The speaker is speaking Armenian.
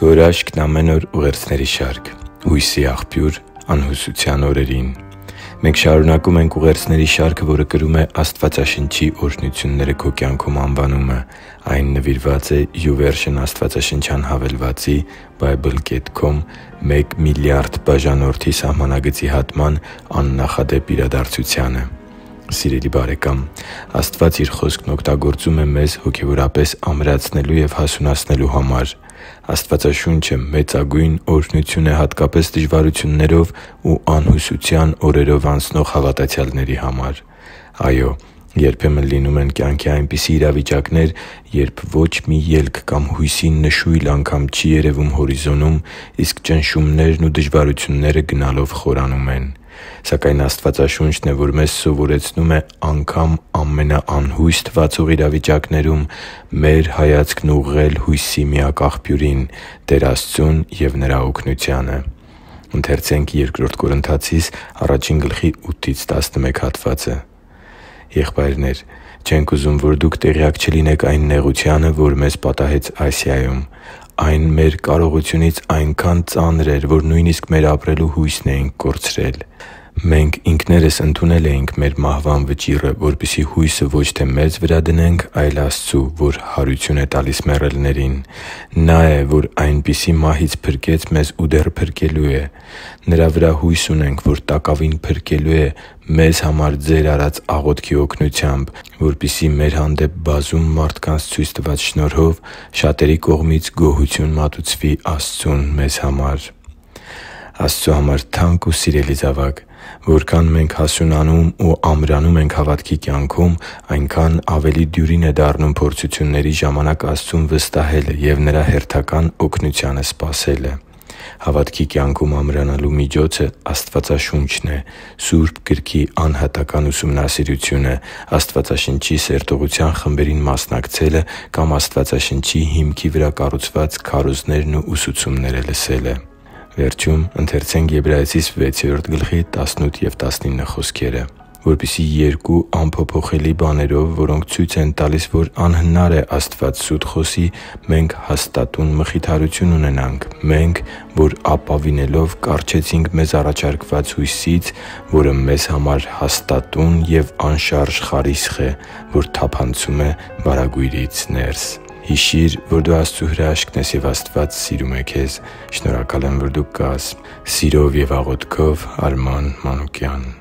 Քո հրաշքն ամեն օր ուղերձների շարք, հույսի աղբյուր անհուսության օրերին։ Մենք շարունակում ենք ուղերձների շարքը, որը կրում է Աստվածաշնչի օրհնությունները քո կյանքում անվանումը։ Այն նվիրված է YouVersion աստվածաշնչյան հավելվածի Bible.com 1 միլիարդ բաժանորդի սահմանագծի հատման աննախադեպ իրադարձությանը։ Սիրելի՛ բարեկամ, Աստված Իր Խոսքն օգտագործում է մեզ հոգևորապես ամրացնելու և հասունացնելու համար։ Աստվածաշունչը մեծագույն օրհնություն է հատկապես դժվարություններով ու անհուսության օրերով անցնող հավատացյալների համար։ Այո, երբեմն լինում են կյանքի այնպիսի իրավիճակներ, երբ ոչ մի ելք կամ հույսի նշույլ անգամ չի երևում հորիզոնում, իսկ ճնշումներն ու դժվարությունները գնալով խորանում են։ Սակայն Աստվածաշունչն է, որ մեզ սովորեցնում է անգամ ամենաանհույս թվացող իրավիճակներում մեր հայացքն ուղղել հույսի միակ աղբյուրին՝ Տեր Աստծուն և Նրա օգնությանը։ «Եղբայրնե՛ր, չենք ուզում, որ դուք տեղյակ չլինեք այն նեղությանը, որ մեզ պատահեց Ասիայում։ Այն մեր կարողությունից այնքան ծանր էր, որ նույնիսկ մեր ապրելու հույսն էինք կորցրել։ Մենք ինքներս ընդունել էինք մեր մահվան վճիռը, որպեսզի հույսը ոչ թե մեզ վրա դնենք, այլ Աստծու, որ հարություն է տալիս մեռելներին։ Նա է, որ այնպիսի մահից փրկեց մեզ ու դեռ փրկելու է։ Նրա վրա հույս ունենք, որ տակավին փրկելու է մեզ համար ձեր արած աղոթքի օգնությամբ, որպեսզի մեր հանդեպ բազում մարդկանց ցույց տված շնորհով շատերի կողմից գոհություն մատուցվի Աստծուն մեզ համար» Աստծո համար թանկ ու սիրելի՛ զավակ, որքան մենք հասունանում ու ամրանում ենք հավատքի կյանքում, այնքան ավելի դյուրին է դառնում փորձությունների ժամանակ Աստծուն վստահելը և Նրա հերթական օգնությանը սպասելը։ Հավատքի կյանքում ամրանալու միջոցը Աստվածաշունչն է՝ Սուրբ Գրքի անհատական ուսումնասիրությունը, Աստվածաշնչի սերտողության խմբերին մասնակցելը կամ Աստվածաշնչի հիմքի վրա կառուցված քարոզներն ու ուսուցումները լսելը։ «Որպեսզի երկու անփոփոխելի բաներով, որոնք ցույց են տալիս, որ անհնար է Աստված սուտ խոսի, մենք հաստատուն մխիթարություն ունենանք, մենք, որ ապավինելով կառչեցինք մեզ առաջարկված հույսից, որը մեզ համար հաստատուն և անշարժ խարիսխ է, որ թափանցում է վարագույրից ներս» Հիշի՛ր, որ դու Աստծո հրաշքն ես, և Աստված սիրում է քեզ։ Շնորհակալ եմ, որ դու կա՛ս։ Սիրով և աղոթքով, Արման Մանուկյան։